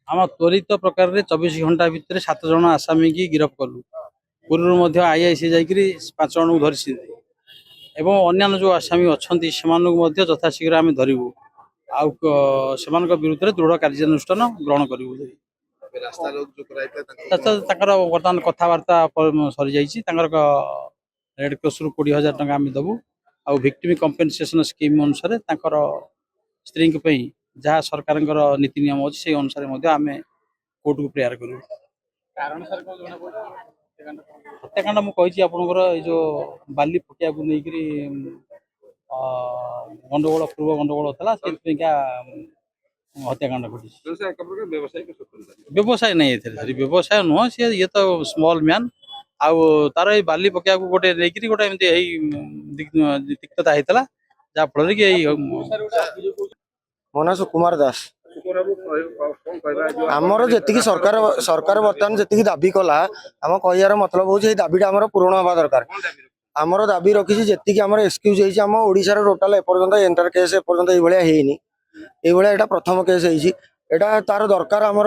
आम त्वरित प्रकार 24 घंटा भितर 7 जन आसामी की गिरफ्त कलु पूर्व आईआईसी जाकि 5 जन को धरी एवं अन्य जो आसामी अच्छा यथाशीघ्र आम धरबू आउ विरुद्ध में दृढ़ कार्यानुष्ठान ग्रहण करूँ। बर्तमान कथबार्ता सरी जाइए रेड क्रॉस रु 20,000 टंका आम देवु आउ विक्टिम कंपेनसेशन स्कीम अनुसार स्त्री जहाँ सरकार नीति नियम अच्छी से अनुसार आम कोर्ट को प्रेयर करूँ। हत्याकांड मुझे आपंकर जो बाली पटिया को लेकर गंडगोल पूर्व गंडगोल था हत्याकांड घटी व्यवसाय नहीं सर व्यवसाय नुह सी ये तो स्मॉल मैन आउ तार ये बाली पकिया को गोटे लेकिन गोटे तिक्तता होता जहाँफल कि मो ना सुकुमार दास आमर जी सरकार सरकार बर्तमान जी दाबी कला आम कह मतलब हूँ दाबीटा आम पूरण हवा दरकार आमर दाबी रखी जी आम एक्सक्यूज होम ओडार टोटाल एपर्तंत एंटर केस एपर्तंत ये प्रथम केस है तार दरकार आमर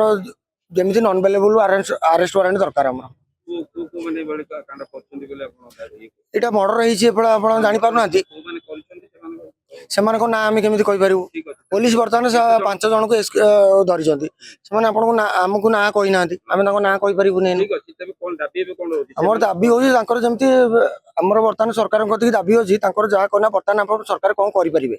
जमी नन बेलेबल अरेस्ट वारंट दरकार आम यहाँ मर्डर आप जापार ना से ना आम केमी कहीपर पुलिस बर्तमान 5 जन को धरी आपको आमको ना कही ना आम ना कहीपर आमर दाबी होमती आमर बर्तमान सरकार दाबी अच्छी जहाँ कहना बर्तमान सरकार कौन करें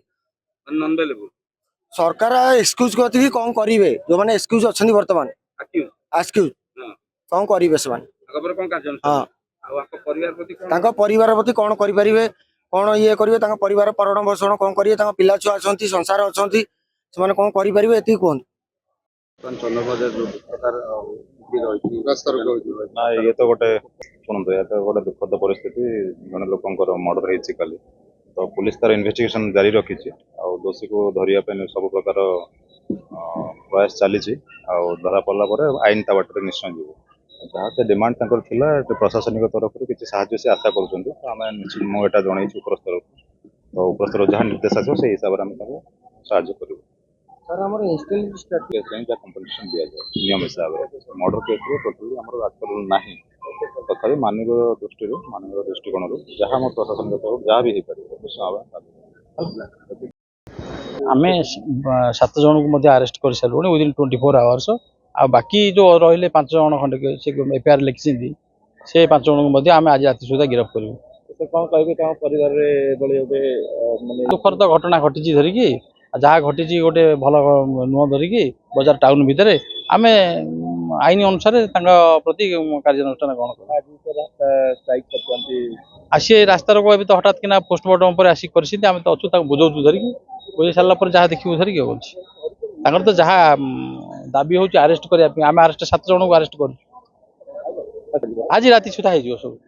सरकार एक्सक्यूज कथी कौन करेंगे जो मैंने एक्सक्यूज अच्छा बर्तमान एक्सक्यूज कौन करेंगे से हाँ परिवार प्रति कौन करें कौन ये करेंगे परिवार भरण पोषण कौन करेंगे पिला छुआ अच्छा संसार अच्छा से कौन करें ये कहते ना ये तो गोटे शुणु ये तो गोटे दुखद परिस्थिति जन लोकर मर्डर होती काली तो पुलिस तार इन्वेस्टिगेशन जारी रखी दोषी को धरने सब प्रकार प्रयास चली धरा पड़ला आईन ता बाटर निश्चय जीव जहाँ से डिमांड थिला प्रशासनिक तरफ किसी साहाय्य से आशा करें मुझे जन उपरस्तर तो उपरस्तर जहाँ निर्देश आसो से हिसाब से साहाय्य करूँ कंपनसेसन दि जाए नियम हिसाब से मर्डर केस टोटाली आम आजकल ना तथा मानवीय दृष्टिकोण जहाँ मोर प्रशासनिक तरफ जहाँ भी आम 7 जन को अरेस्ट कर सारूँ विदिन 24 आवर्स आ बाकी जो रही 5 जन खंडे से एफआईआर लिखी से 5 जन को आम आज राति सुधा गिरफ्त करूँ कौन कहे परिवार दुखर तो घटना घटी धरिकी जहाँ घटी गोटे भल नुह धरिकी बजार टाउन भितर आम आईन अनुसार प्रति कार्यानुष्ठान ग्रहण कर आसी रास्ता रोक तो हठात कि पोस्टमार्टम पर आसिक आम तो अच्छू बुझाऊ धरिकी बुझे सारापर जहाँ देखू धरिकी बोलते तो जहाँ दाबी हूँ अरेस्ट करने आम अरेस्ट 7 जन को अरेस्ट कर आज राति सुधा हो सब।